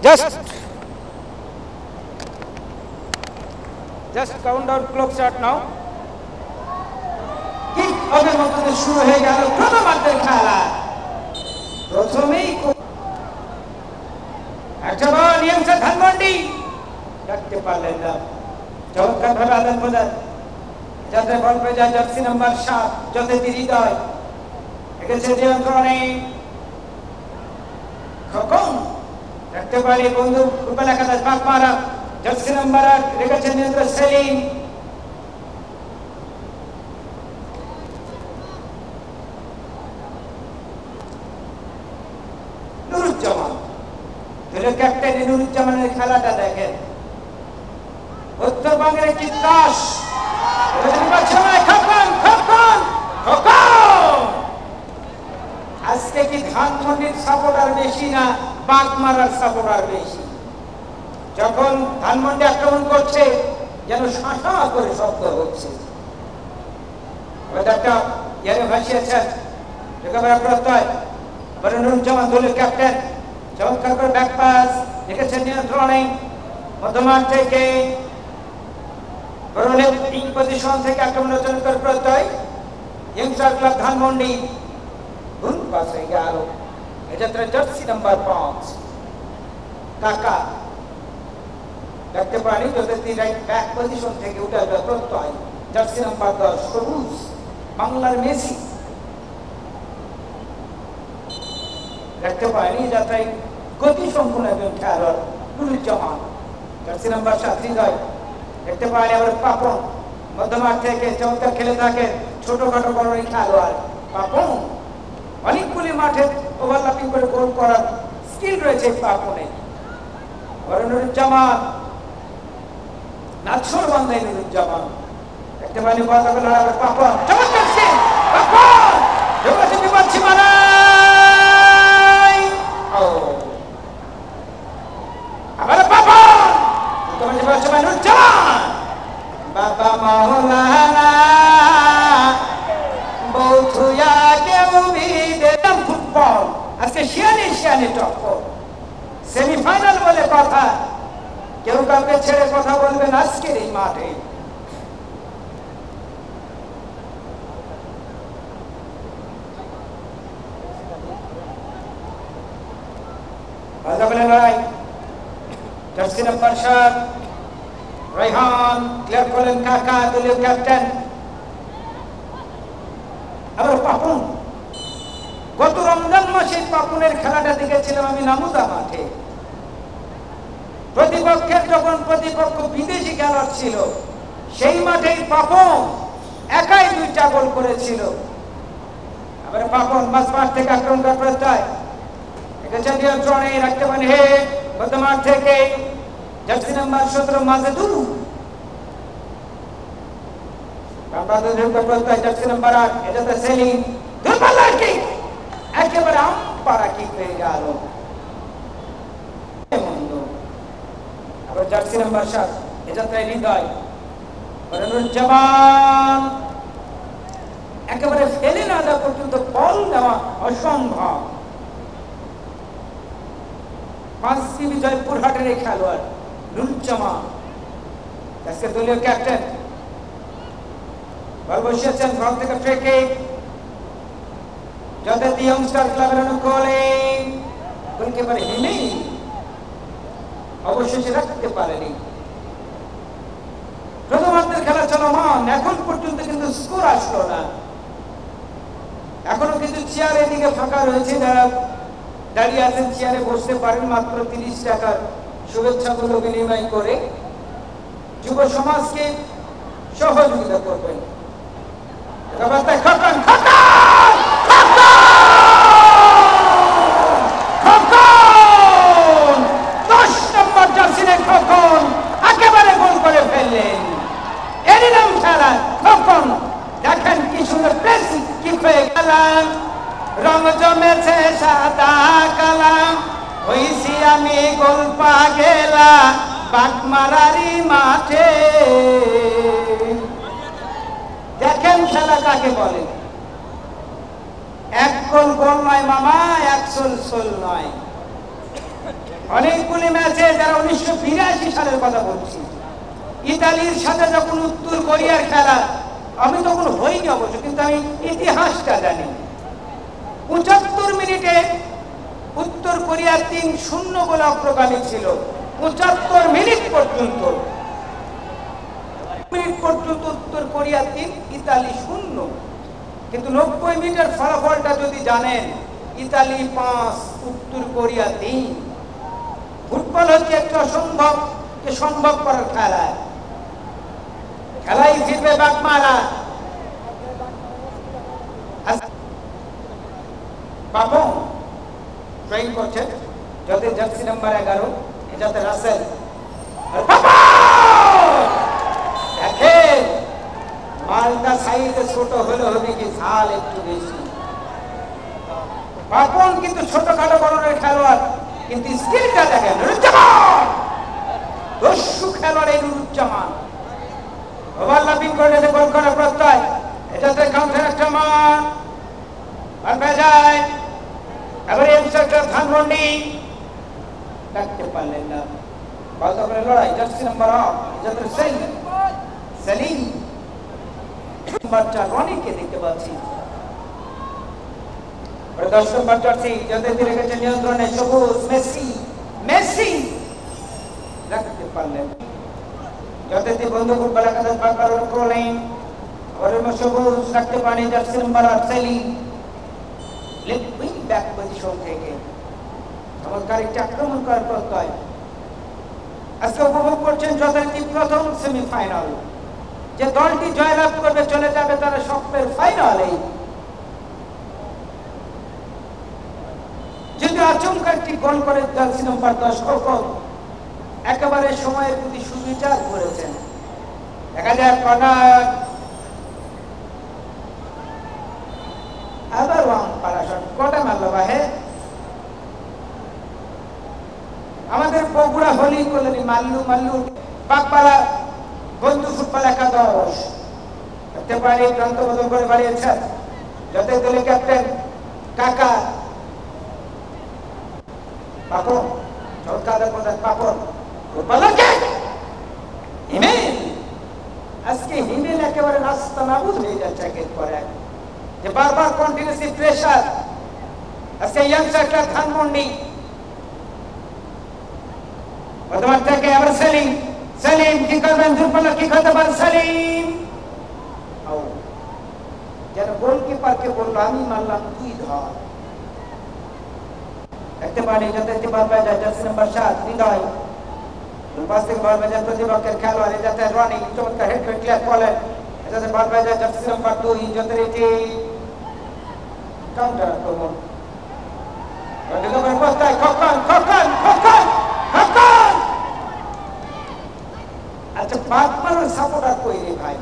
Just countdown clock start now. Kick অফের মধ্যে শুরু হয়ে গেল প্রথমার্ধের খেলা। প্রথমেই একটা বল নিয়মটা ধানমন্ডি রাখতে পারলেন না। চমৎকার ভাবে আদান প্রদান, যাতে বল পেয়ে যায় জার্সি নাম্বার 7 জ্যোতি হৃদয়। এগেছে নিয়ন্ত্রণে খোকন, রাখতে পারে বন্ধু ফুটবল একাদশ বাগমারা। জার্সি নাম্বার 8 রেখেছেন নিয়ন্ত্রণ সেলিম। নুরুজ্জামান, দলের ক্যাপ্টেন নুরুজ্জামানের খেলাটা দেখেন। উত্তরবঙ্গের একটি দাস, আজকে কি ধানমন্ডির সাপোর্টার বেশি না বাগমারার সাপোর্টার বেশি? যখন ধানমন্ডি আক্রমণ করছে যেন শাঁসা করে শব্দ হচ্ছে। ভাসিয়েছেন প্রত্যয় নুরুজ্জামান, দলের ক্যাপ্টেন। চমৎকার করে ব্যাক পাস রেখেছেন নিয়ন্ত্রণে মধ্যমাঠ থেকে পজিশন থেকে আক্রমণ রচনা করে প্রত্যয় ইয়ংস্টার ক্লাব ধানমন্ডি। ভুল পাস হয়ে গেল। এক্ষেত্রে জার্সি নাম্বার 5 কাকা দেখতে পারি যদি রাইট ব্যাক পজিশন থেকে উঠে আসবে প্রত্যয় জার্সি নাম্বার 10 সবুজ বাংলার মেসি। দেখতে পারি যাতে গতি সম্পূর্ণ একজন খেলোয়াড় নুরুজ্জামান। জার্সি নাম্বার 7 হৃদয় দেখতে পারি আবার পাপন মধ্যমাঠ থেকে চমৎকার খেলে থাকে ছোটখাটো বড় খেলোয়াড় পাপন। অনেকগুলি মাঠে ওভারল্যাপিং করে গোল করার স্কিল রয়েছে পাপনে। নুরুজ্জামান নাছর বান্ধাই নুরুজ্জামান দেখতে পারি বল আবার পাপন। চমৎকার সিন পাপন যোগাযোগ বিপক্ষে মারাই আবার পাপন তোমার বলছে নুরুজ্জামান। বাবা মাওলানা বৌথুয়া কেউ বিদেম ফুটবল আজকে শিয়ানি টক্কর। সেমিফাইনাল বলে কথা, কেউ কাউকে ছেড়ে কথা বলবেন আজকের এই মাঠে। লড়াই জার্সি নাম্বার 7 রায়হান ক্লিয়ার করলেন কাকা, দলীয় ক্যাপ্টেন। আবার পাপন, গত রমজান মাসে পাপনের খেলাটা দেখেছিলাম আমি নামুদা মাঠে। প্রতিপক্ষ বিদেশি খেলোয়াড় ছিল, সেই মাঠেই পাপন একাই 2টা গোল করেছিল। আবার পাপন মাঝমাঠ থেকে আক্রমণ করার প্রত্যয় এগেছে নিয়ন্ত্রণে রাখতে পারেন হে মধ্যমাঠ থেকে jersey number 17 Majedul. Jersey number 8 এটাতে সেলিম দুর্বল কিক, একেবারে আমপাড়া কিক হয়ে গেল। আবার জার্সি নাম্বার 7 এটাতে হৃদয়। নুরুজ্জামান একেবারে ফেলে না দেওয়া পর্যন্ত বল নেওয়া অসম্ভব। 5 জয়পুরহাটের এই খেলোয়াড় নুরুজ্জামান আজকে দলীয় ক্যাপ্টেন। বল বসিয়েছেন ঘর থেকে ফ্রেকে যাতে ইয়ংস্টার ক্লাবের অনুকূলে গোলকিপার হিমেই অবশেষে রাখতে পারেনি। প্রথমার্ধের খেলা চলমান, এখন পর্যন্ত কিন্তু স্কোর আসলো না। এখনো কিন্তু চেয়ারের দিকে ফাঁকা রয়েছে, যারা দাঁড়িয়ে আছেন চেয়ারে বসতে পারেন মাত্র 30 টাকার শুভেচ্ছাগুলো বিনিময় করে। যুব সমাজকে সহযোগিতা করবেন। একেবারে গোল করে ফেললেন। এরই নাম খেলা খোকন। দেখেন কি সুন্দর প্রেস কিক হয়ে গেলাম, রং জমেছে সাদা কালা, হইছি আমি গোল পা গেলা বাগমারারি মাঠে। দেখেন খেলা কাকে বলে। এক গোল গোল নয় মামা, 100 নয়। অনেকগুলি ম্যাচে, যারা 1982 সালের কথা বলছি, ইতালির সাথে যখন উত্তর কোরিয়ার খেলা, আমি তখন হইনি অবশ্য, কিন্তু আমি ইতিহাসটা জানি। 75 মিনিটে উত্তর কোরিয়া 3-0 গোলে অগ্রগামী ছিল। 75 মিনিট পর্যন্ত উত্তর কোরিয়া 3, ইতালি 0। কিন্তু 90 মিনিটের ফলাফলটা যদি জানেন, ইতালি 5, উত্তর কোরিয়া 3। ফুটবল হচ্ছে একটা অসম্ভবকে সম্ভব করার খেলা। খেলাই ফিরবে বাগমারা। পাবো ট্রেন করছে, যাতে জার্সি নাম্বার 11, যাতে রাসেল। দেখেন মালটা সাইজে ছোট হলে হবে কি, ঝাল একটু বেশি। পাপন কিন্তু ছোটখাটো বড়নের খেলোয়াড়, কিন্তু স্কিলটা দেখেন। নুরুজ্জামান দস্যু খেলোয়াড়, এই নুরুজ্জামান ওভারল্যাপিং করে গোল করার প্রত্যয়। এটাতে কাউন্টার একটা মান আর বেজায়। এবারে ইনস্ট্রাক্টর ধানমন্ডি ডাকতে পারলেন না। বলতে পারে লড়াই, জার্সি নাম্বার 8, যাতে সেলিম বাচ্চা রনিকে দেখতে পাচ্ছি। 10 নম্বর জার্সি যাতে দিয়ে রেখেছে নিয়ন্ত্রণে সবুজ মেসি রাখতে পারলেন। যাতে দিয়ে বন্ধু ফুটবল একাদশ বারবার করলেন। আবার সবুজ রাখতে পারেন jersey number 8 Salim, left wing back position থেকে চমৎকার একটি আক্রমণ করার প্রত্যয়। আজকে উপভোগ করছেন যথারীতি প্রথম সেমিফাইনাল। যে দলটি জয়লাভ করবে চলে যাবে তারা স্বপ্নের ফাইনালে। যদি আচমকা একটি গোল করে জার্সি নাম্বার 10 খোকন একেবারে সময়ের প্রতি সুবিচার করেছেন। দেখা যায় কর্নার, আবার ওয়াং পারাশন কটা মারলো বাহে। আমাদের বগুড়া হোলি করলেন মাল্লু বাগপাড়া বন্ধু ফুটবল একাদশ করতে পারে। প্রান্ত বদল করে বাড়িয়েছেন যাতে দলের ক্যাপ্টেন কাকা পাপন, চমৎকার পাপন হিমেল। আজকে হিমেল একেবারে রাস্তা নাবুদ হয়ে যাচ্ছে একের পর এক, যে বারবার কন্টিনিউসলি প্রেসার। আজকে ইয়াংস্টার ধানমন্ডি বর্তমান থেকে আবার সেলিম কি করবেন, দুর্বল কি করতে পারেন সেলিম। যেন গোলকিপারকে বললো আমি মারলাম তুই ধর। দেখতে পারি যাতে বল পেয়ে যায় জার্সি নাম্বার 7 হৃদয়। পাশ থেকে বল পেয়ে যায় প্রতিপক্ষের খেলোয়াড়, যাতে রনি চমৎকার হেড করে ক্লিয়ার করলেন। যাতে বল পেয়ে যায় জার্সি নাম্বার 2 যথারীতি কাউন্টার আক্রমণ। আচ্ছা বাগমারার সাপোর্টার কই রে ভাই,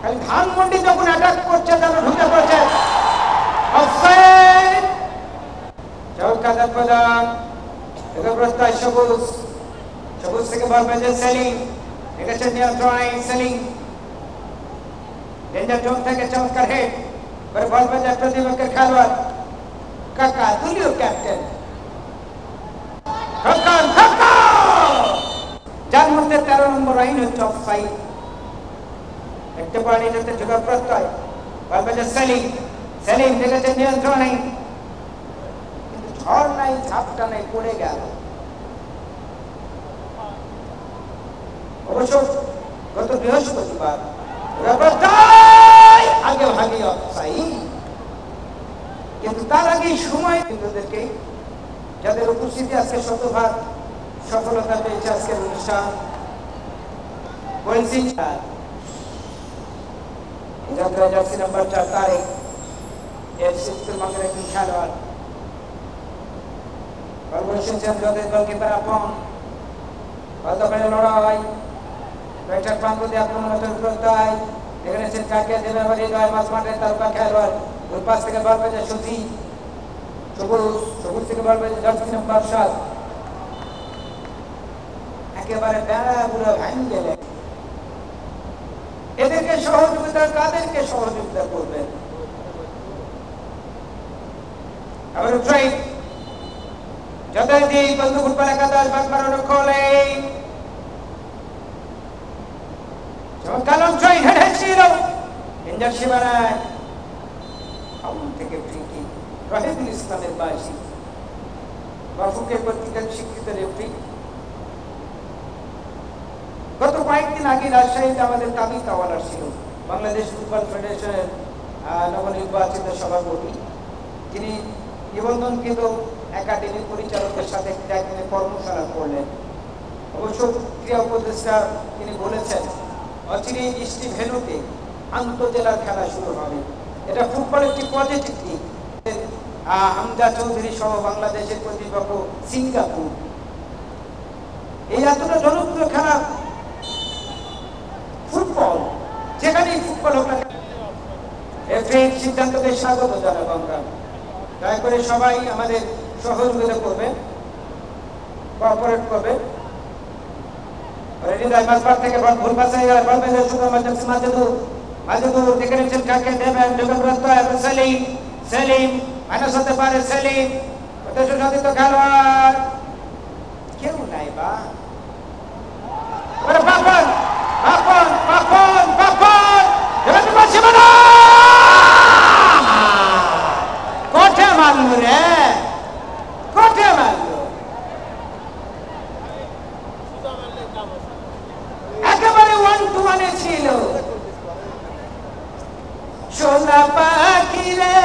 খালি ধানমন্ডি যখন অ্যাটাক করছে তখন ঢুকে পড়ছে। অফসাইড। চমৎকার প্রদান, প্রত্যয় সবুজ থেকে বল পেয়েছে সেলিম, রেখেছে নিয়ন্ত্রণে সেলিম। ডেঞ্জার জোন থেকে চমৎকার হেড, বল পেয়েছে প্রতিপক্ষের খেলোয়াড় কাকা, দলীয় ক্যাপ্টেন যার মধ্যে 13 নম্বর আইন হচ্ছে অফসাইড। দেখতে পারি যাতে ঢোকার প্রত্যয়, বল পেয়েছে সেলিম রেখেছে নিয়ন্ত্রণে, কিন্তু ঝড় নাই ঝাপটা নাই, পড়ে গেল। অবশ্য গত বৃহস্পতিবার আগে ভাগে অফসাইড, কিন্তু তার আগে সময় বিন্দুদেরকে যাদের উপস্থিতি আজকে শতভাগ সফলতা পেয়েছে আজকের অনুষ্ঠান বলছি। যাত্রা জার্সি নাম্বার 4 তারিখ এফসি উত্তরবঙ্গের একজন খেলোয়াড় গোলকিপার আপন গতকালের লড়াই ব্যাটার প্রান্ত দিয়ে আক্রমণের প্রত্যয়। এখানে সে কাকে দেবে হৃদয় মাঝ মাঠের তারকা খেলোয়াড়, ওই পাশ থেকে বল পেয়েছে সবুজ থেকে বল পেয়েছে জার্সি নাম্বার 7। একেবারে বেড়া গুলো ভাঙ গেলে এদেরকে কাদেরকে সহযোগিতা করবেন। আবার যাতে বলে দিই বন্ধু ফুটবল একাদশ বাগমারানো খোলে চমৎকার জয় হেডেছিল ইঞ্জার সীমানায় ফাউল থেকে ফ্রি কিক রহিদুল ইসলামের বাসি বাফুকে কর্তৃক স্বীকৃত রেফারি গত কয়েকদিন আগে রাজশাহীতে আমাদের কাবি কাওয়ালার ছিল বাংলাদেশ ফুটবল ফেডারেশনের নবনির্বাচিত সভাপতি যিনি নিবন্ধনকৃত একাডেমি পরিচালকের সাথে একদিনে কর্মশালা করলেন অবশ্য ক্রীড়া উপদেষ্টা তিনি বলেছেন অচিরেই 20টি ভেন্যুতে আন্তঃজেলার খেলা শুরু হবে এটা ফুটবলের একটি পজিটিভ দিক হামজা চৌধুরী সহ বাংলাদেশের প্রতিপক্ষ সিঙ্গাপুর এই এতটা জনপ্রিয় খেলা ফুটবল যেখানেই ফুটবল হোক না রেফারির সিদ্ধান্তকে স্বাগত জানাবো আমরা দয়া করে সবাই আমাদের সহযোগিতা করবেন কোঅপারেট করবেন হৃদয় মাঝবার থেকে ভুল পাশে বল বেঁধে শুধু মাজেদুর দেখে নিচ্ছেন কাকে দেবেন যোগব্রত সেলিম সেলিম মাইনাস হতে পারে সেলিম প্রতিশোধিত খেলোয়াড় কেউ নাই বা পাপন পাপন পাপন পাপন এবার পাশে মারা কোঠে মারল রে কোঠে মারল একেবারে 1-1 ছিল সোনা পাখি রে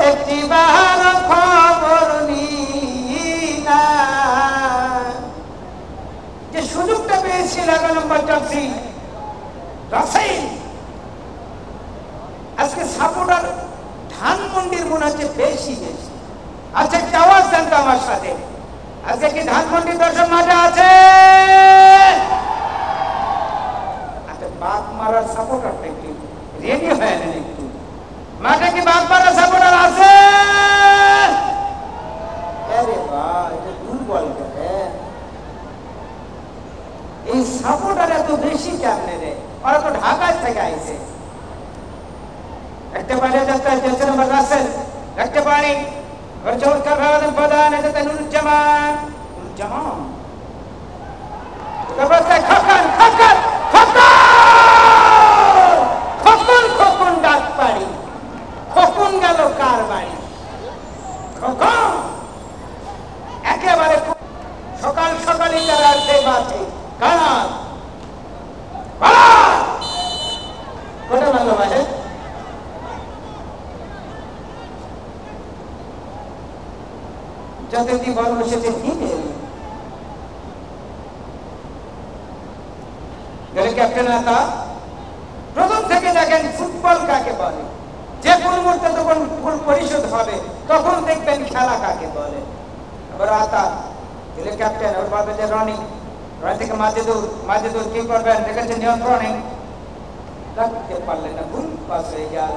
একটি বার খবর নিনা যে সুযোগটা পেয়েছিল 11 নম্বর জার্সি রাসেল আজকে সাপোর্টার ধানমন্ডির মনে হচ্ছে বেশি বেশি আচ্ছা একটা আওয়াজ দেন তো আমার সাথে আজকে কি ধানমন্ডির দর্শক মাঠে আছে আচ্ছা বাগমারার সাপোর্টারটা একটু রেডি হয়ে নেন একটু মাঠে কি বাগমারার সাপোর্টার আছে আরে বাহ এটা দুর্বল করে এই সাপোর্টার এত বেশি কেমনে রে ওরা তো ঢাকা থেকে আইছে একটা পারে যাচ্ছে জেসে নম্বর রাসেল একটা পানি और चौथा भागन प्रधान है तो नुरजमान नुरजमान जबरदस्त खकन खकन खकन खकन खकन डाक पाड़ी खकन গেল কার বাড়ি খকন একেবারে সকাল সকালই তারা সেই বাজে কানা বালা কোটা ভালো ভাই যতটি বল বসেছে ক্যাপ্টেন আতা প্রথম থেকে দেখেন ফুটবল কাকে বলে যে কোন মুহূর্তে তখন ফুল পরিশোধ হবে তখন দেখবেন খেলা কাকে বলে আবার আতা দিলে ক্যাপ্টেন ওর বলবে যে রনি থেকে মাজেদুর কি করবেন দেখেছেন নিয়ন্ত্রণে লাগতে পারলেন না ভুল পাস হয়ে গেল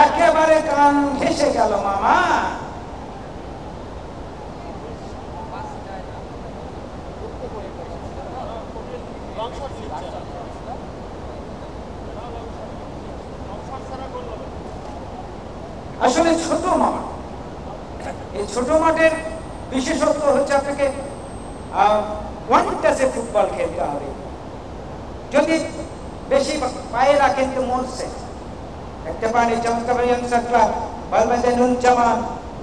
একেবারে কান ঘেসে গেল মামা আসলে ছোট মাঠ এই ছোট মাঠের বিশেষত্ব হচ্ছে আপনাকে ওয়ান টাচে ফুটবল খেলতে হবে যদি বেশি পায়ে রাখেন তো মরছে দেখতে পানি চমৎকার ইয়াংস্টার ক্লাব বলবেন নুরজামান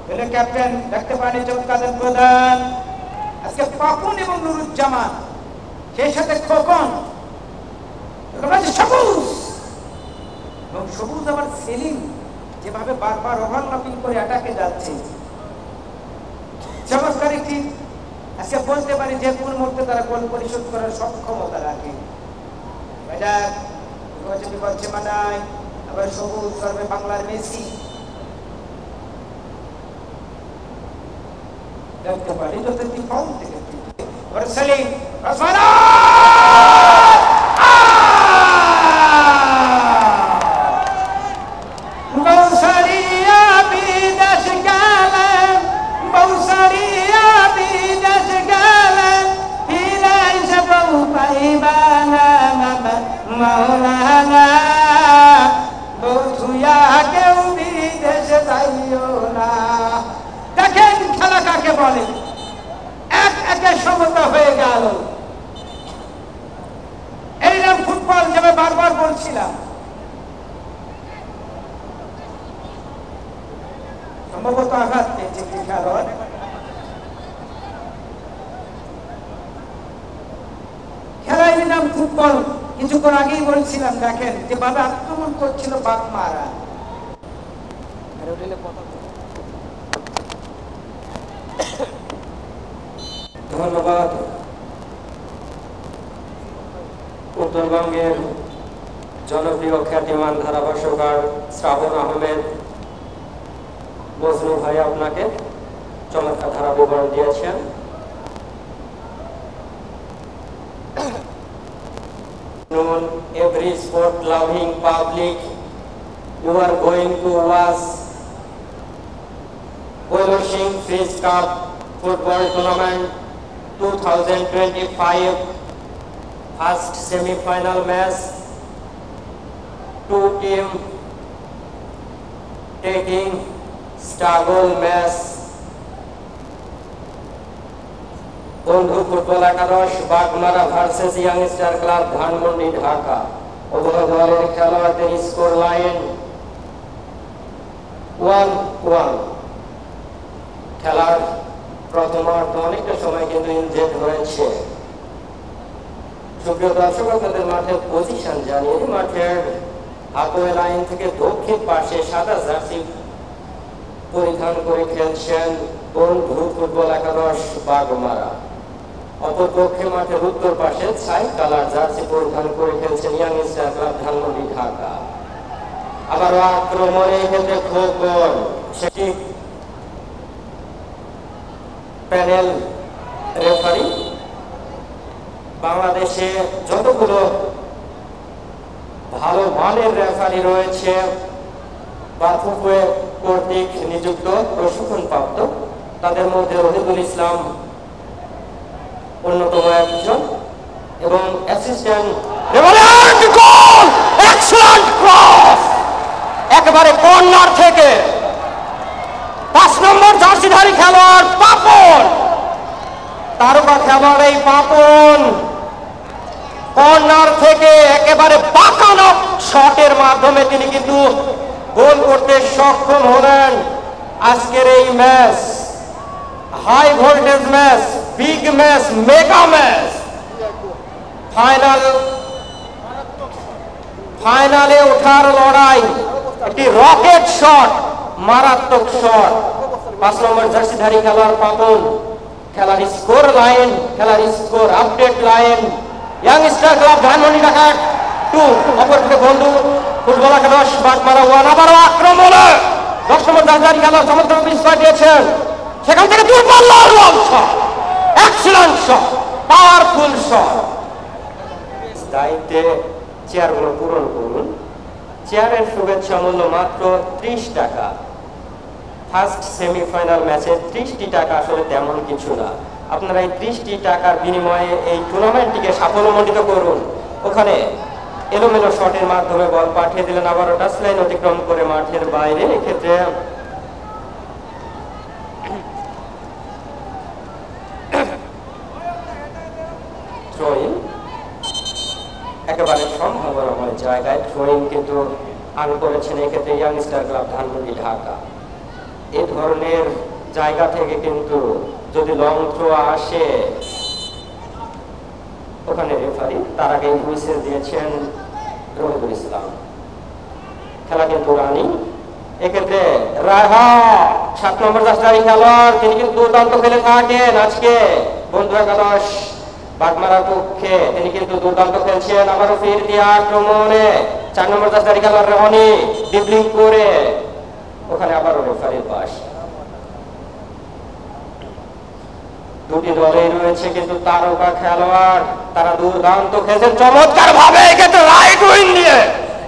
বলে ক্যাপ্টেন দেখতে পানি চমৎকার প্রধান আজকে পাপন এবং নুরুজ্জামান সেই সাথে খোকন সবুজ এবং সবুজ আবার সেলিম যেভাবে বারবার ওভারল্যাপিং করে অ্যাটাকে যাচ্ছে চমৎকার একটি আজকে বলতে পারি যে কোন মুহূর্তে তারা গোল পরিশোধ করার সক্ষমতা রাখে বিপদ সীমানায় আবার সবুজ সর্বে বাংলার মেসি দেখতে পারি যত ফাউল থেকে সেলিম সম্ভবত আঘাত পেয়েছে একটি খেলোয়াড়। খেলায় নাম ফুটবল। কিছুক্ষণ আগেই বলছিলাম, দেখেন যেভাবে আক্রমণ করছিল বাগমারা। ধন্যবাদ উত্তরবঙ্গের জনপ্রিয় খ্যাতিমান ধারাভাষ্যকার শ্রাবণ আহমেদ মজনু ভাই, আপনাকে চমৎকার ধারা বিবরণ দিয়েছেন। Every sport loving public, you are going to watch Polishing Fish Cup Football Tournament 2025 first semi-final match. Two teams taking struggle match. বন্ধু ফুটবল একাদশ Bagmara versus youngster club Dhanmondi Dhaka. উভয় দলের খেলোয়াড়দের স্কোর লাইন 1-1। খেলার প্রথমার্ধ অনেকটা সময় কিন্তু ইনজেক্ট হয়েছে। সুপ্রিয় দর্শক, আপনাদের মাঠের পজিশন জানিয়ে মাঠের হাফওয়ে লাইন থেকে দক্ষিণ পাশে সাদা জার্সি পরিধান করে খেলছেন বন্ধু ফুটবল একাদশ বাগমারা। অপরপক্ষে মাঠের উত্তর পাশে ছাই কালার জার্সি পরিধান করে খেলছেন ইয়াংস্টার ক্লাব ধানমন্ডি ঢাকা। আবার আক্রমণে ক্ষেত্রে খোকন, সেটি প্যানেল রেফারি। বাংলাদেশে যতগুলো ভালো মানের রেফারি রয়েছে বাফুফে কর্তৃক নিযুক্ত প্রশিক্ষণপ্রাপ্ত, তাদের মধ্যে রহিদুল ইসলাম অন্যতম একজন এবং অ্যাসিস্ট্যান্ট একেবারে কর্নার থেকে 5 নম্বর জার্সিধারী খেলোয়াড় পাপন, তারকা খেলোয়াড় এই পাপন কর্নার থেকে একেবারে বাঁকানো শটের মাধ্যমে তিনি কিন্তু গোল করতে সক্ষম হলেন। আজকের এই match high voltage match, big match, mega match, ফাইনালে ওঠার লড়াই, একটি রকেট শট, মারাত্মক শট। 5 নম্বর জার্সিধারী খেলোয়াড় পাপন। খেলার স্কোর লাইন, খেলার score update line, youngster club Dhanmondi Dhaka 2, অপরপক্ষে বন্ধু ফুটবল একাদশ বাগমারা 1। আবারও আক্রমণে 10 নম্বর জার্সিধারী খেলোয়াড় চমৎকার বিস্ফোরণ দিয়েছেন, সেখান থেকে দুর্বল long shot, excellent shot, powerful shot. দায়িত্বে চেয়ারগুলো পূরণ করুন। চেয়ারের শুভেচ্ছা মূল্য মাত্র 30 টাকা। ফার্স্ট সেমিফাইনাল ম্যাচে 30টি টাকা আসলে তেমন কিছু না। আপনারা এই 30টি টাকার বিনিময়ে এই টুর্নামেন্টটিকে সাফল্যমণ্ডিত করুন। ওখানে এলোমেলো শটের মাধ্যমে বল পাঠিয়ে দিলেন, আবারও টাচ লাইন অতিক্রম করে মাঠের বাইরে। এক্ষেত্রে থ্রোইন একেবারে সম্ভাবনাময় জায়গায় থ্রোইন কিন্তু আন করেছেন এক্ষেত্রে ইয়াংস্টার ক্লাব ধানমন্ডি ঢাকা। এই ধরনের জায়গা থেকে কিন্তু যদি লং থ্রো আসে, ওখানে রেফারি তার আগে হুইসেল দিয়েছেন রহিদুল ইসলাম। খেলা কিন্তু রানিং। এক্ষেত্রে রাহা 7 নম্বর জার্সিধারী খেলোয়াড়, তিনি কিন্তু দুর্দান্ত খেলে থাকেন। আজকে বন্ধু একাদশ বাগমারার পক্ষে তিনি কিন্তু দুর্দান্ত খেলছেন। আবারও ফির দিয়ে আক্রমণে 4 নম্বর জার্সিধারী খেলোয়াড় রহনি ডিবলিং করে, ওখানে আবারও রেফারির পাস। দুটি দলেই রয়েছে কিন্তু তারকা খেলোয়াড়, তারা দুর্দান্ত খেলছেন চমৎকার ভাবে। এক্ষেত্রে রাইট উইং দিয়ে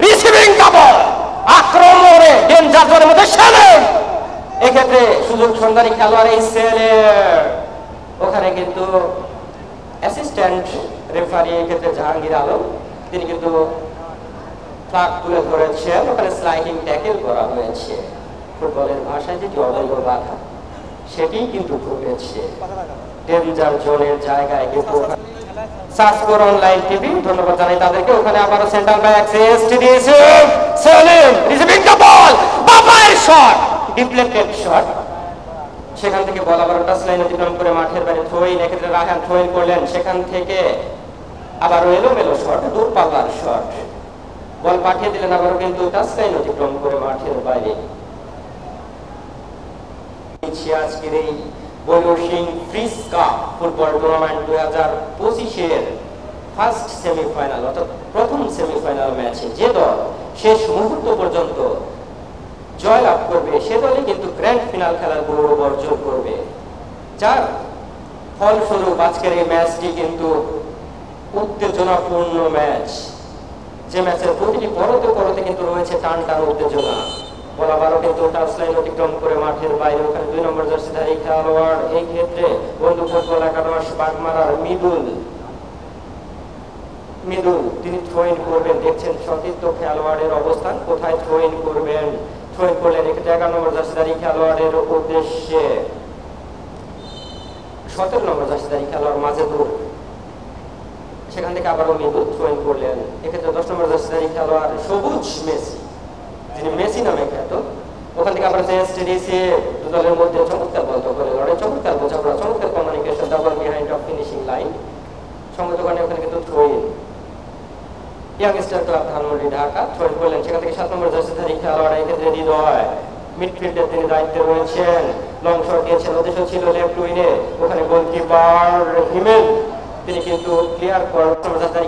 রিসিভিং ডাবল, আক্রমণে ডেঞ্জার জোনের মধ্যে সেলেন। এক্ষেত্রে সুযোগ সন্ধানী খেলোয়াড় এই সেলের, ওখানে কিন্তু অ্যাসিস্ট্যান্ট রেফারি এক্ষেত্রে জাহাঙ্গীর আলম, তিনি কিন্তু ফ্ল্যাগ তুলে ধরেছেন। ওখানে স্লাইডিং ট্যাকেল করা হয়েছে। ফুটবলের ভাষায় যেটি অবৈধ বাধা, সেটি কিন্তু ঘটেছে ডেঞ্জার জোনের জায়গায়। কিন্তু সার্চ করুন অনলাইন টিভি, ধন্যবাদ জানাই তাদেরকে। ওখানে আবারও সেন্টার ব্যাক এসটি দিয়েছে সেলিম, রিসিভিং দ্য বল, বাবায়ের শট, ডিফ্লেক্টেড শট, সেখান থেকে বল আবার টাচ লাইন অতিক্রম করে মাঠের বাইরে থ্রোইন, এক্ষেত্রে রায়হান থ্রোইন করলেন, সেখান থেকে আবারও এলোমেলো শট, দূরপাল্লার শট, বল পাঠিয়ে দিলেন আবারও কিন্তু টাচ লাইন অতিক্রম করে মাঠের বাইরে। আজকের এই বৈরসিং ফ্রিজ কাপ ফুটবল টুর্নামেন্ট 2025-এর ফার্স্ট সেমিফাইনাল অর্থাৎ প্রথম সেমিফাইনাল ম্যাচে যে দল শেষ মুহূর্ত পর্যন্ত জয়লাভ করবে সে দলই কিন্তু গ্র্যান্ড ফিনাল খেলার গৌরব অর্জন করবে, যার ফলস্বরূপ আজকের এই ম্যাচটি কিন্তু উত্তেজনাপূর্ণ ম্যাচ, যে ম্যাচের প্রতিটি পরতে পরতে কিন্তু রয়েছে টান টান উত্তেজনা। বল আবারও কিন্তু টাচ লাইন অতিক্রম করে মাঠের বাইরে, ওখানে 2 নম্বর জার্সিধারী খেলোয়াড়, এই ক্ষেত্রে বন্ধু ফুটবল একাদশ বাগমারার মিদুল তিনি থ্রোইন করবেন, দেখছেন সতীর্থ খেলোয়াড়ের অবস্থান, কোথায় থ্রোইন করবেন, থ্রোইন করলেন এক্ষেত্রে 11 নম্বর জার্সিধারী খেলোয়াড়ের উদ্দেশ্যে, 17 নম্বর জার্সিধারী খেলোয়াড় মাজেদুর, সেখান থেকে আবারও মিদুল থ্রোইন করলেন, এক্ষেত্রে 10 নম্বর জার্সিধারী খেলোয়াড় সবুজ মেসি, যিনি মেসি নামে খ্যাত, ওখান থেকে আবার দলের মধ্যে চমৎকার বল করে লড়াই, চমৎকার বোঝাপড়া, চমৎকার communication, double behind of finishing line, সঙ্গত কারণে ওখানে কিন্তু throw-in. Young star club Dhanmondi Dhaka throw-in করলেন, সেখান থেকে 7 নম্বর জার্সিধারী খেলোয়াড়, এক্ষেত্রে হৃদয় মিডফিল্ডে তিনি দায়িত্বে রয়েছেন, লং শট দিয়েছেন, উদ্দেশ্য ছিল লেফট উইনে, ওখানে গোলকিপার হিমেল তিনি কিন্তু ক্লিয়ার করার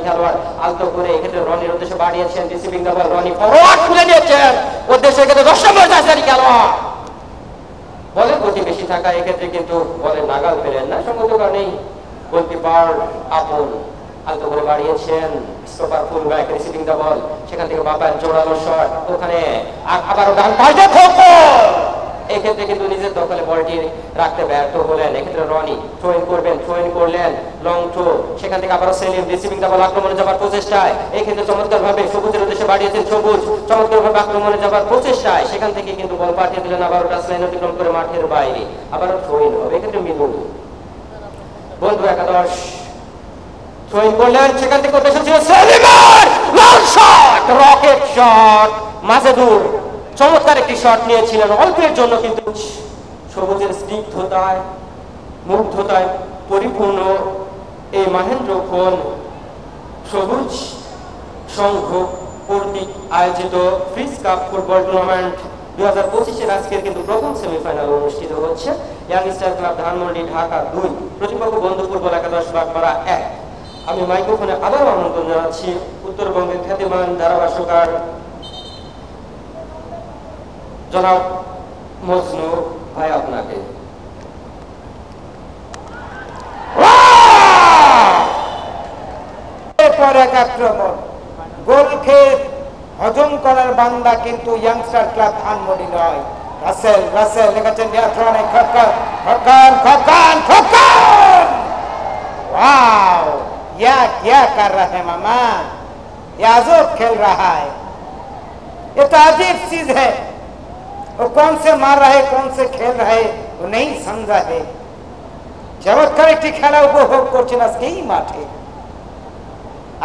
খেলোয়াড় আলতো করে এক্ষেত্রে রনির উদ্দেশ্যে বাড়িয়েছেন, receiving the ball Rony forward খুলে দিয়েছেন, উদ্দেশ্যে এক্ষেত্রে 10 নম্বর জার্সি খেলোয়াড়, বলের গতি বেশি থাকা এক্ষেত্রে কিন্তু বলের নাগাল পেলেন না, সঙ্গত কারণেই গোলকিপার আপন আলতো করে বাড়িয়েছেন, stopper full back receiving the বল, সেখান থেকে বাবার জোরালো শট, ওখানে আবারও ডান পাশে এক্ষেত্রে কিন্তু নিজের দখলে বলটি রাখতে ব্যর্থ হলেন, এক্ষেত্রে রনি থ্রোইন করলেন লং থ্রো, সেখান থেকে আবারও সেলিম রিসিভিং দ্য বল, আক্রমণে যাবার প্রচেষ্টায়, এই ক্ষেত্রে চমৎকার ভাবে সবুজের উদ্দেশ্যে বাড়িয়েছেন সবুজ, চমৎকার ভাবে আক্রমণে যাবার প্রচেষ্টায়, সেখান থেকে কিন্তু বল পাঠিয়ে দিলেন আবারও টাচ লাইন অতিক্রম করে মাঠের বাইরে, আবারও থ্রোইন হবে, এক্ষেত্রে মিদুল বন্ধু একাদশ থ্রোইন করলেন, সেখান থেকে উদ্দেশ্য ছিল সেলিমের long shot, rocket shot, Majedur চমৎকার একটি শট নিয়েছিলেন অল্পের জন্য, কিন্তু সবুজের স্নিগ্ধতায় মুগ্ধতায় পরিপূর্ণ এই মহেন্দ্রক্ষণ সবুজ সংঘ কর্তৃক আয়োজিত ফ্রিজ কাপ ফুটবল টুর্নামেন্ট 2025-এর আজকের কিন্তু প্রথম সেমিফাইনাল অনুষ্ঠিত হচ্ছে। Young star club Dhanmondi Dhaka 2, প্রতিপক্ষ বন্ধু ফুটবল একাদশ বাগমারা 1। আমি মাইক্রোফোনে আবারও আমন্ত্রণ জানাচ্ছি উত্তরবঙ্গের খ্যাতিমান ধারাভাষ্যকার জনাব মজনু ভাই আপনাকে। আক্রমণ গোল খেয়ে হজম করার বান্দা কিন্তু ইয়াংস্টার ক্লাব ধানমন্ডি নয়। রাসেল লেগেছেন वाओ क्या कर रहे हैं मामा, ये अजब खेल रहा है, ये तो अजीब चीज है, वो कौन से मार रहे कौन से खेल रहे वो नहीं समझा है। चमत्कार एक खेला उपभोग করছেন আজকে এই মাঠে।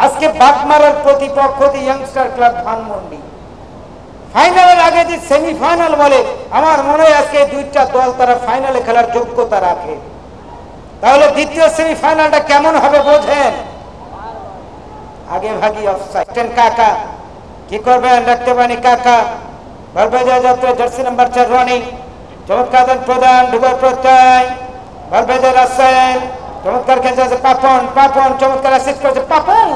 আজকে বাগমারার প্রতিপক্ষ ইয়াংস্টার ক্লাব ধানমন্ডি, ফাইনালের আগে যে সেমিফাইনাল বলে আমার মনে হয় আজকে দুইটা দল তারা ফাইনালে খেলার যোগ্যতা রাখে। তাহলে দ্বিতীয় সেমিফাইনালটা কেমন হবে বোঝেন। আগে ভাগি অফসাইড, কাকা কি করবেন দেখতে পানি, কাকা বলবেজা যাত্রা জার্সি নাম্বার 4 রনি, চমৎকার প্রদান ঢুকার প্রত্যয়, বলবেজা রাসেল চমৎকার খেলছে পাপন চমৎকার অ্যাসিস্ট করেছে পাপন।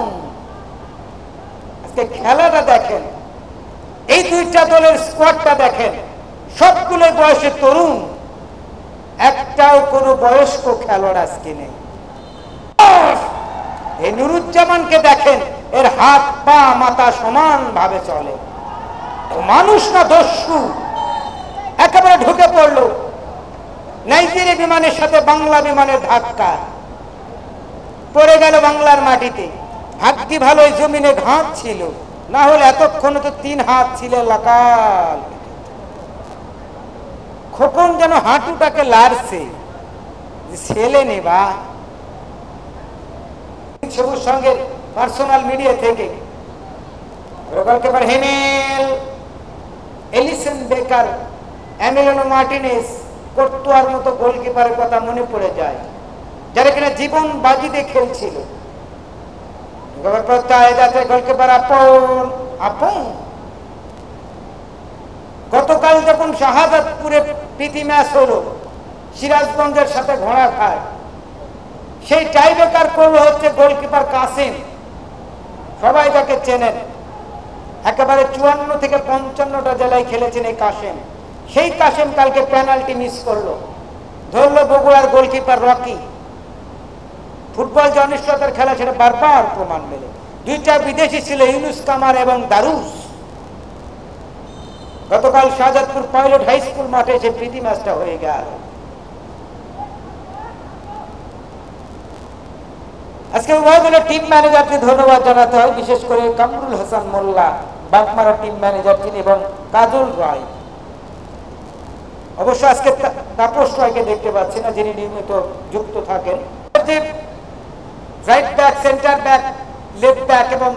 আজকে খেলাটা দেখেন, এই দুইটা দলের স্কোয়াডটা দেখেন, সবগুলো বয়সে তরুণ, একটাও কোনো বয়স্ক খেলোয়াড় আজকে নেই। এই নুরুজ্জামানকে দেখেন, এর হাত পা মাথা সমান ভাবে চলে, মানুষ না দস্যু, একেবারে ঢুকে পড়লো নাইজেরিয়া বিমানের সাথে বাংলা বিমানের ধাক্কা, পড়ে গেল বাংলার মাটিতে। ভাগ্যি ভালো এই জমিনে ঘাস ছিল, না হলে এতক্ষণ তো 3 হাত ছিল লাকাল। খোকন যেন হাঁটুটাকে লাড়ছে, ছেলে নেবা সবুজ সঙ্গের পার্সোনাল মিডিয়া থেকে গোলকিপার হেমেল, এলিসন বেকার এমিলিয়ানো মার্টিনেজ কোর্তুয়ার মতো গোলকিপারের কথা মনে পড়ে যায়, যারা কিনা জীবন বাজিতে খেলছিল। গোলকিপার আপন আপন। গতকাল যখন শাহাদাতপুরে প্রীতি ম্যাচ হলো সিরাজগঞ্জের সাথে ঘোড়া খায়, সেই টাইব্রেকার করলো হচ্ছে গোলকিপার কাসিম। সবাই তাকে চেনেন, একেবারে 54 থেকে 55টা জেলায় খেলেছেন এই কাসিম। সেই কাসিম কালকে পেনাল্টি মিস করলো, ধরলো বগুড়ার গোলকিপার রকি। ফুটবল যে অনিশ্চয়তার খেলা সেটা বারবার প্রমাণ মেলে। দুইটা বিদেশি ছিল, ইউনুস কামার এবং দারুস। গতকাল শাহজাদপুর পাইলট হাই স্কুল মাঠে সে প্রীতি ম্যাচটা হয়ে গেল। আজকে উভয় দলের টিম ম্যানেজারকে ধন্যবাদ জানাতে হয়, বিশেষ করে কামরুল হাসান মোল্লা, বাগমারা টিম ম্যানেজার যিনি, এবং কাজল রায়। অবশ্য আজকে তাপস রায়কে দেখতে পাচ্ছি না, যিনি নিয়মিত যুক্ত থাকেন। Right back, centre back, left back এবং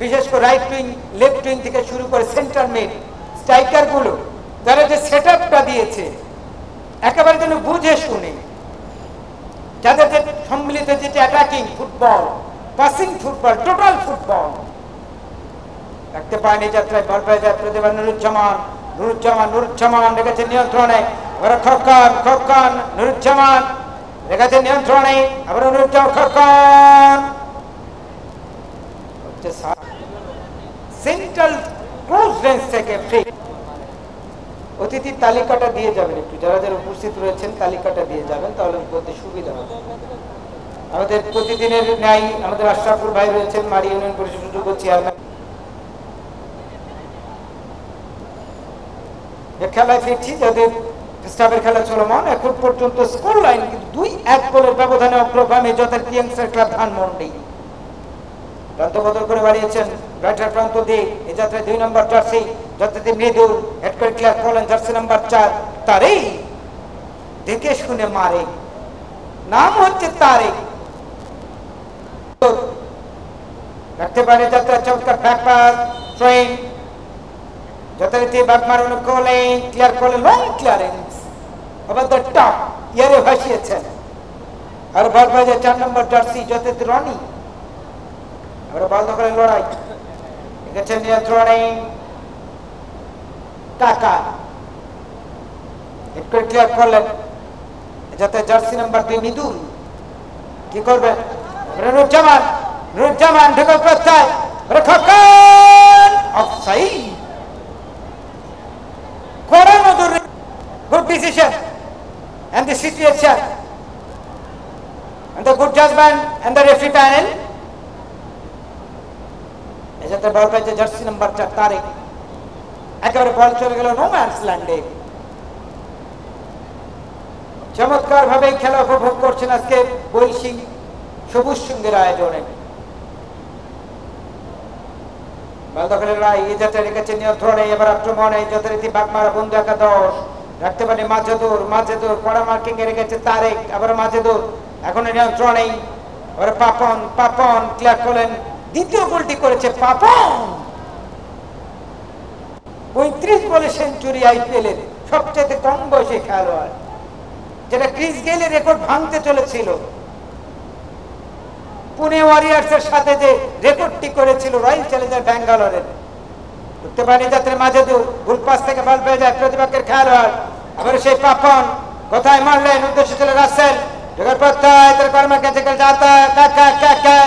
বিশেষ করে রাইট উইং, লেফট উইং থেকে শুরু করে সেন্টার মিড স্ট্রাইকার গুলো তারা যে সেট আপটা দিয়েছে একেবারে যেন বুঝে শুনে, যাদের যে সম্মিলিত যেটা attacking football, passing football, total football দেখতে পায়নি। যাত্রায় বল পেয়ে যায় প্রতিভা নুরুজ্জামান। নুরুজ্জামান রেখেছে নিয়ন্ত্রণে, খোকন নুরুজ্জামান রেখেছে নিয়ন্ত্রণে, আবার Nuruzzaman Khokon central close range থেকে ফ্রি। অতিথির তালিকাটা দিয়ে যাবেন, একটু যারা যারা উপস্থিত রয়েছেন তালিকাটা দিয়ে যাবেন, তাহলে বলতে সুবিধা হবে। আমাদের প্রতিদিনের ন্যায় আমাদের আশরাফুল ভাই রয়েছেন, মারি ইউনিয়ন পরিষদ সুযোগ্য চেয়ারম্যান। খেলায় ফিরছি, যাদের স্টাফের খেলা চলমান। এখন পর্যন্ত স্কোর লাইন কিন্তু 2-1 গোলের ব্যবধানে অগ্রগামী যথারীতি ইয়াংস্টার ক্লাব ধানমন্ডি। প্রান্ত বদল করে বাড়িয়েছেন রাইটার প্রান্ত দিয়ে এই যাত্রায় 2 নম্বর জার্সি যথারীতি মৃদুল, হেড করে ক্লিয়ার করলেন জার্সি নাম্বার 4 তারেক। দেখে শুনে মারে, নাম হচ্ছে তারেক। রাখতে পারে যাত্রা চমৎকার ব্যাক পাস, ট্রেন যথারীতি বাগমারা অনুকূলে ক্লিয়ার করলেন, long clearance over the top, ইয়ারে ভাসিয়েছেন। আর বল বাজে 4 নম্বর জার্সি যথারীতি রনি। আবার বল দখলে লড়াই, এসেছেন নিয়ন্ত্রণে কাকা, একটু ক্লিয়ার করলেন যাতে জার্সি নাম্বার 2 মৃদুল। কি করবেন নুরুজ্জামান ঢুকে প্রস্তায়, offside. Good decision and the situation and the good judgment and the referee panel. এটাতে বল পেয়েছে জার্সি নাম্বার 4 তারেক। একেবারে বল চলে গেল নো ম্যানস ল্যান্ডে। চমৎকার ভাবে খেলা উপভোগ করছেন আজকে বৈশিং সবুজ সঙ্গের আয়োজনে। বল দখলের রায় এই যাত্রা রেখেছে নিয়ন্ত্রণে, এবার আক্রমণে যথারীতি বাগমারা বন্ধু একাদশ। রাখতে পারে মাজেদুর কড়া মার্কিং এ রেখেছে তারেক, আবার মাজেদুর এখন নিয়ন্ত্রণেই, আবার পাপন ক্লিয়ার করলেন। দ্বিতীয় গোলটি করেছে পাপন। 35 বলে সেঞ্চুরি আইপিএল এর সবচেয়ে কম বয়সী খেলোয়াড়, যেটা ক্রিস গেইলের রেকর্ড ভাঙতে চলেছিল। পুনে ওয়ারিয়ার্স এর সাথে যে রেকর্ডটি করেছিল রয়্যাল চ্যালেঞ্জার ব্যাঙ্গালোরের। দেখতে পারি যাত্রা মাজেদুর গোল পাস থেকে বল পেয়ে যায় প্রতিপক্ষের খেলোয়াড়, আবার সেই পাপন কোথায় মারলেন, উদ্দেশ্য ছিল রাসেল, ঢোকার প্রত্যয় তার কর্মের কাছে যাতা কাকা কাকা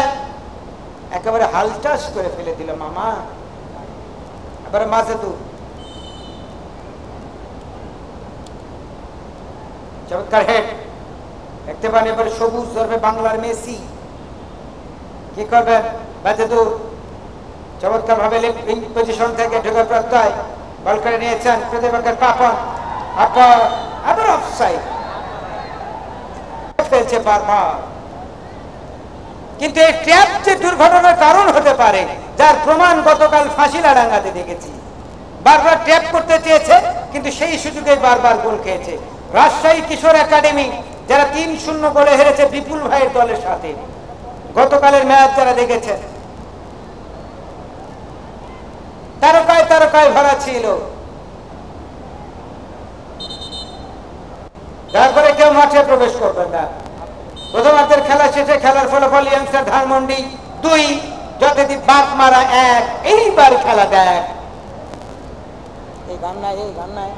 একেবারে হালচাস করে ফেলে দিল মামা। আবার মাজেদুর চমৎকার হেড, দেখতে পান এবার সবুজ ধরবে বাংলার মেসি। কি করবেন মাজেদুর, চমৎকার ভাবে লেফট পজিশন থেকে ঢোকার প্রত্যয় বল করে নিয়েছেন প্রতিপক্ষের পাপন। আবার অফসাইড ফেলছে বারবার। কিন্তু এই ট্র্যাপ যে দুর্ঘটনার কারণ হতে পারে, যার প্রমাণ গতকাল ফাঁসিলাডাঙ্গাতে দেখেছি। বারবার ট্র্যাপ করতে চেয়েছে, কিন্তু সেই সুযোগে বারবার গোল খেয়েছে। রাজশাহী কিশোর একাডেমি যারা 3-0 গোলে হেরেছে বিপুল ভাইয়ের দলের সাথে, গতকালের ম্যাচ যারা দেখেছেন, তারকায় ভরা ছিল। দয়া করে কেউ মাঠে প্রবেশ করবেন না। প্রথমার্ধের খেলা শেষে খেলার ফলাফল ইয়াংস্টার ধানমন্ডি 2, যতদিন বাদ মারা 1। এইবার খেলা দেখ। এই গান নাই